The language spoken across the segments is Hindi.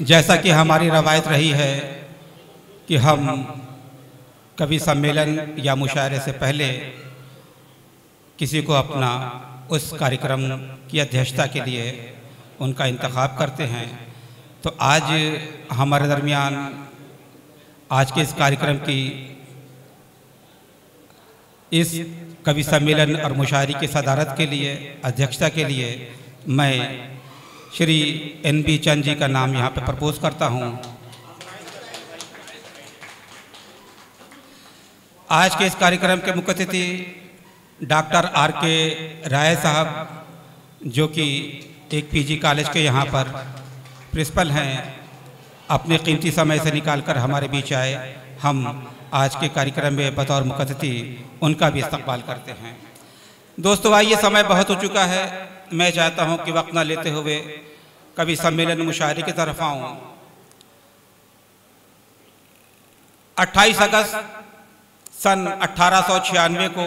जैसा कि हमारी रवायत रही है कि हम कवि सम्मेलन या मुशायरे से पहले किसी को अपना उस कार्यक्रम की अध्यक्षता के लिए उनका इंतखाब करते हैं, तो आज हमारे दरमियान आज के इस कार्यक्रम की इस कवि सम्मेलन और मुशायरे की सदारत के लिए, अध्यक्षता के लिए मैं श्री NB चंद जी का नाम यहाँ पे प्रपोज करता हूँ। आज के इस कार्यक्रम के मुख्य अतिथि डॉक्टर RK राय साहब, जो कि एक PG कॉलेज के यहाँ पर प्रिंसिपल हैं, अपने कीमती समय से निकालकर हमारे बीच आए। हम आज के कार्यक्रम में बतौर मुख्य अतिथि उनका भी इस्तकबाल करते हैं। दोस्तों, आइए, समय बहुत हो चुका है। मैं चाहता हूं कि वक्त न लेते हुए कवि सम्मेलन मुशायरे की तरफ आऊं। 28 अगस्त सन 1896 को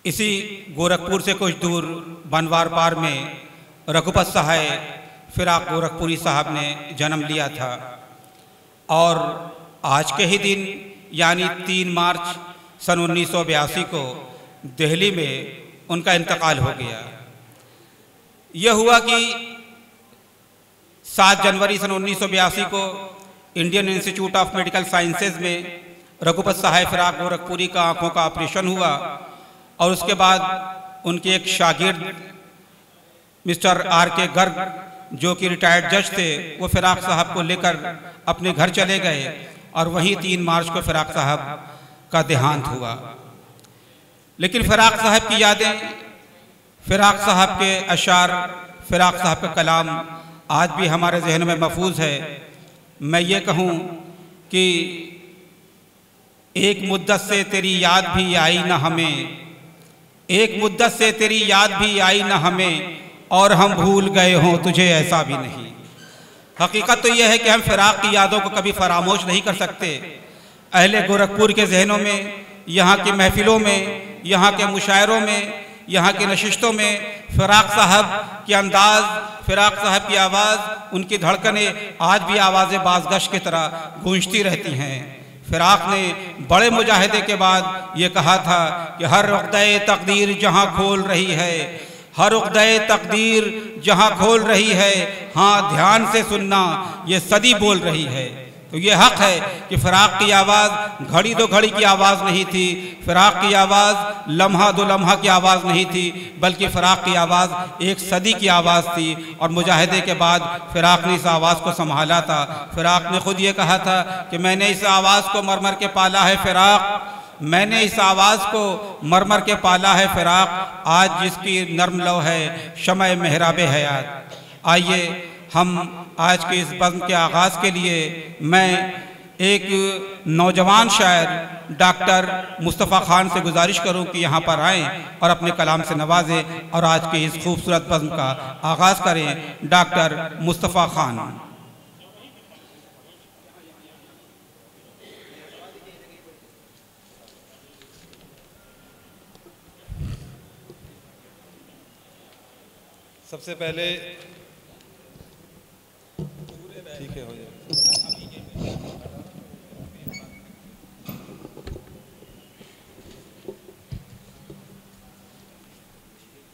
इसी गोरखपुर से कुछ दूर बनवार पार में रघुपत सहाय फिराक गोरखपुरी साहब ने जन्म लिया था और आज के ही दिन यानी 3 मार्च सन 1982 को दिल्ली में उनका इंतकाल हो गया। यह हुआ कि 7 जनवरी सन 1982 को Indian institute of medical sciences में रघुपत सहाय फिराक गोरखपुरी का आंखों का ऑपरेशन हुआ और उसके बाद उनके एक शागिर्द मिस्टर RK गर्ग, जो कि रिटायर्ड जज थे, वो फिराक साहब को लेकर अपने घर चले गए और वहीं 3 मार्च को फिराक साहब का देहांत हुआ। लेकिन फिराक साहब की यादें, फिराक साहब के अशार, फिराक साहब का कलाम आज भी हमारे जहन में महफूज है। मैं ये कहूँ कि एक मुद्दत से तेरी याद भी आई न हमें, एक मुद्दत से तेरी याद भी आई न हमें, और हम भूल गए हों तुझे ऐसा भी नहीं। हकीकत तो यह है कि हम फिराक की यादों को कभी फरामोश नहीं कर सकते। अहले गोरखपुर के जहनों में, यहाँ की महफिलों में, यहाँ के मुशायरों में, यहाँ की नशिस्तों में फिराक साहब की अंदाज, फिराक साहब की आवाज़, उनकी धड़कनें आज भी आवाज़ बाज़गश की तरह गूंजती रहती हैं। फिराक ने बड़े मुजाहिदे के बाद ये कहा था कि हर उक़्दे तकदीर जहाँ खोल रही है, हर उक़्दे तकदीर जहाँ खोल रही है, हाँ ध्यान से सुनना ये सदी बोल रही है। तो ये हक है कि फिराक की आवाज़ घड़ी दो घड़ी की आवाज़ नहीं थी, फिराक की आवाज़ लम्हा दो लम्हा की आवाज़ नहीं थी, बल्कि फिराक की आवाज़ एक सदी की आवाज़ थी। और मुजाहिदे के बाद फिराक ने इस आवाज़ को संभाला था। फिराक ने खुद ये कहा था कि मैंने इस आवाज़ को मरमर के पाला है फिराक, मैंने इस आवाज़ को मरमर के पाला है फिराक, आज जिसकी नर्म लौ है शमए मेहराबे हयात। आइए हम आज के इस बज़्म के आगाज़ के लिए मैं एक नौजवान शायर डॉक्टर मुस्तफ़ा खान से गुजारिश करूं कि यहाँ पर आएँ और अपने कलाम से नवाजें और आज के इस खूबसूरत बज़्म का आगाज़ करें। डॉक्टर मुस्तफ़ा खान। सबसे पहले ठीक है, हो जाए।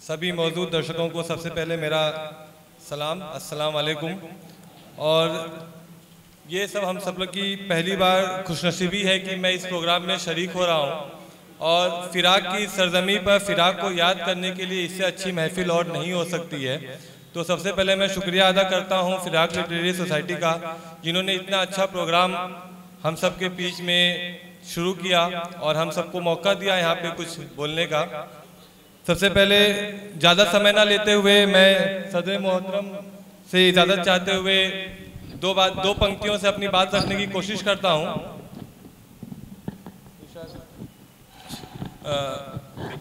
सभी मौजूद दर्शकों को सबसे पहले मेरा सलाम, अस्सलाम वालेकुम। और ये सब हम सब लोग की पहली बार खुशनसीबी है कि मैं इस प्रोग्राम में शरीक हो रहा हूँ और फिराक की सरजमी पर फिराक को याद करने के लिए इससे अच्छी महफिल और नहीं हो सकती है। तो सबसे पहले मैं शुक्रिया अदा करता हूँ फिराक लिटरेरी सोसाइटी का, जिन्होंने इतना अच्छा प्रोग्राम हम सब के बीच में शुरू किया और हम सबको मौका दिया यहाँ पे कुछ बोलने का। सबसे पहले ज़्यादा समय ना लेते हुए मैं सदर मोहतरम से इजाज़त चाहते हुए दो पंक्तियों से अपनी बात रखने की कोशिश करता हूँ।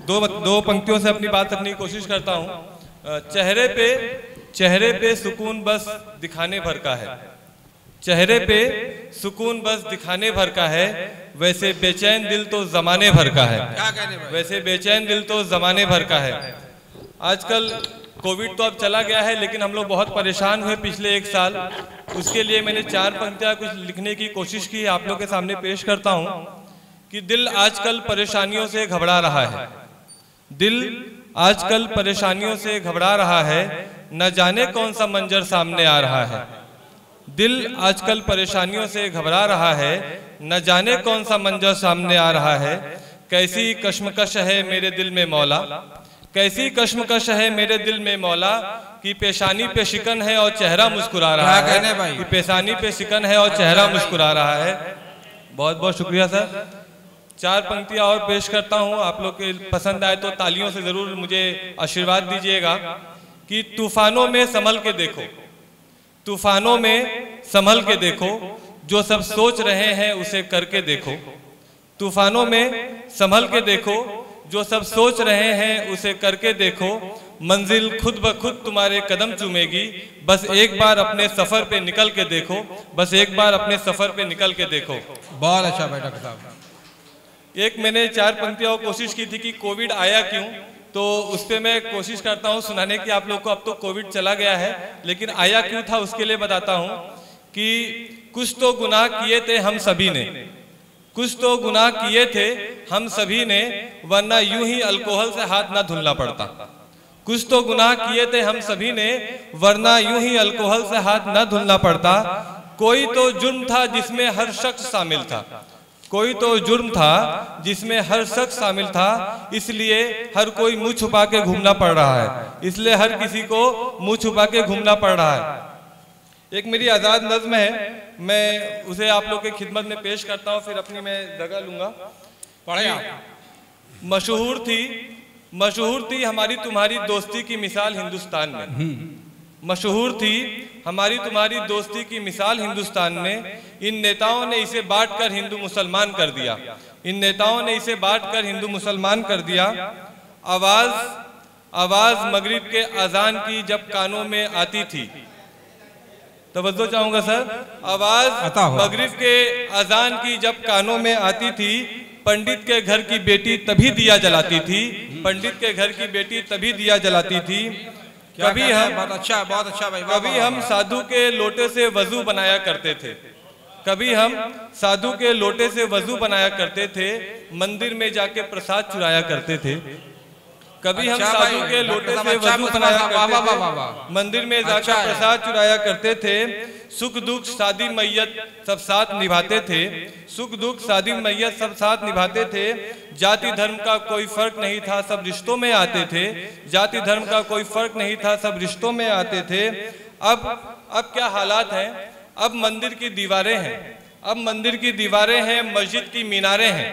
दो पंक्तियों से अपनी बात रखने की कोशिश करता हूँ। चेहरे पे सुकून बस दिखाने भर का है, चेहरे पे सुकून बस दिखाने भर का है, वैसे बेचैन दिल तो जमाने भर का है, वैसे बेचैन दिल तो जमाने भर का है। आजकल कोविड तो अब चला गया है, लेकिन हम लोग बहुत परेशान हुए पिछले 1 साल। उसके लिए मैंने 4 पंक्तियाँ कुछ लिखने की कोशिश की, आप लोग के सामने पेश करता हूँ कि दिल आजकल परेशानियों से घबरा रहा है, दिल आजकल परेशानियों से घबरा रहा है, न जाने कौन सा मंजर सामने आ रहा है। दिल आजकल परेशानियों से घबरा रहा है, न जाने कौन सा मंजर सामने आ रहा है। कैसी कश्मकश है मेरे दिल में मौला, कैसी कश्मकश है मेरे दिल में मौला, कि पेशानी पे शिकन है और चेहरा मुस्कुरा रहा है, कि पेशानी पे शिकन है और चेहरा मुस्कुरा रहा है। बहुत बहुत शुक्रिया सर। 4 पंक्तियां और पेश करता हूं, आप लोग के पसंद आए तो तालियों से जरूर मुझे आशीर्वाद दीजिएगा। कि तूफानों में संभल के देखो, तूफानों में संभल के देखो, जो सब सोच रहे हैं उसे करके देखो। तूफानों में संभल के देखो, जो सब सोच रहे हैं उसे करके देखो। मंजिल खुद ब खुद तुम्हारे कदम चूमेगी, बस एक बार अपने सफर पे निकल के देखो, बस एक बार अपने सफर पे निकल के देखो। बहुत अच्छा भाई डॉक्टर साहब। एक मैंने 4 पंक्तियों कोशिश की थी कि कोविड आया क्यों, तो उस पर मैं कोशिश करता हूँ सुनाने की आप लोग को। अब तो कोविड चला गया है, लेकिन आया क्यों था उसके लिए बताता हूँ कि कुछ तो गुनाह किए थे हम सभी ने, कुछ तो गुनाह किए थे हम सभी ने, वरना यूं ही अल्कोहल से हाथ ना धुलना पड़ता। कुछ तो गुनाह किए थे हम सभी ने, वरना यूं ही अल्कोहल से हाथ ना धुलना पड़ता। कोई तो जुर्म था जिसमें हर शख्स शामिल था, कोई तो जुर्म था जिसमें हर शख्स शामिल था, इसलिए हर कोई मुंह छुपा के घूमना पड़ रहा है, इसलिए हर किसी को मुंह छुपा के घूमना पड़ रहा है। एक मेरी आज़ाद नज़्म है, मैं उसे आप लोग की खिदमत में पेश करता हूँ, फिर अपनी मैं जगह लूंगा। पढ़े आप। मशहूर थी हमारी तुम्हारी दोस्ती की मिसाल हिंदुस्तान में, मशहूर थी हमारी तुम्हारी दोस्ती की मिसाल हिंदुस्तान में। इन नेताओं ने इसे बांटकर हिंदू मुसलमान कर दिया, इन नेताओं ने इसे बांटकर हिंदू मुसलमान कर दिया। आवाज मगरिब के अजान की जब कानों में आती थी, तवज्जो चाहूंगा सर, आवाज मगरिब के अजान की जब कानों में आती थी, पंडित के घर की बेटी तभी दिया जलाती थी, पंडित के घर की बेटी तभी दिया जलाती थी। कभी हम बहुत अच्छा भाई। कभी हम साधु के लोटे से वजू बनाया करते थे, कभी हम साधु के लोटे से वजू बनाया करते थे, मंदिर में जाके प्रसाद चुराया करते थे। कभी हम साधु के लोटे से वजू बनाया करते थे, मंदिर में जाकर प्रसाद चुराया करते थे। सुख दुख शादी मैयत सब साथ निभाते थे, सुख दुख शादी मैयत सब साथ निभाते थे। जाति धर्म का कोई फर्क नहीं था, सब रिश्तों में आते थे, जाति धर्म का कोई फर्क नहीं था, सब रिश्तों में आते थे। अब क्या हालात हैं, अब मंदिर की दीवारें हैं, अब मंदिर की दीवारें हैं, मस्जिद की मीनारें हैं,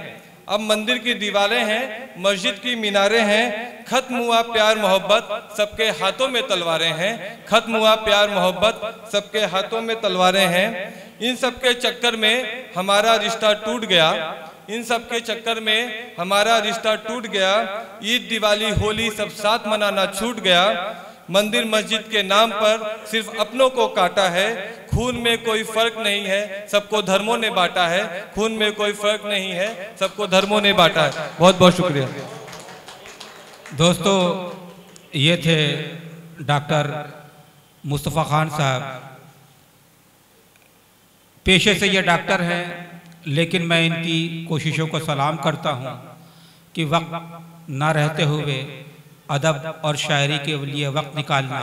अब मंदिर की दीवारें हैं, मस्जिद की मीनारें हैं। खत्म हुआ प्यार मोहब्बत, सबके हाथों में तलवारें हैं, खत्म हुआ प्यार मोहब्बत, सबके हाथों में तलवारें हैं। इन सब के चक्कर में हमारा रिश्ता टूट गया, इन सब के चक्कर में हमारा रिश्ता टूट गया। ईद दिवाली होली सब साथ मनाना छूट गया। मंदिर मस्जिद के नाम पर सिर्फ अपनों को काटा है, खून में कोई फर्क नहीं है, सबको धर्मों ने बांटा है, खून में कोई फर्क नहीं है, सबको धर्मों ने बांटा है। बहुत बहुत शुक्रिया दोस्तों। ये थे डॉक्टर मुस्तफ़ा खान साहब। पेशे से ये डॉक्टर हैं, लेकिन मैं इनकी कोशिशों को सलाम करता हूँ कि वक्त ना रहते हुए अदब और शायरी के लिए वक्त निकालना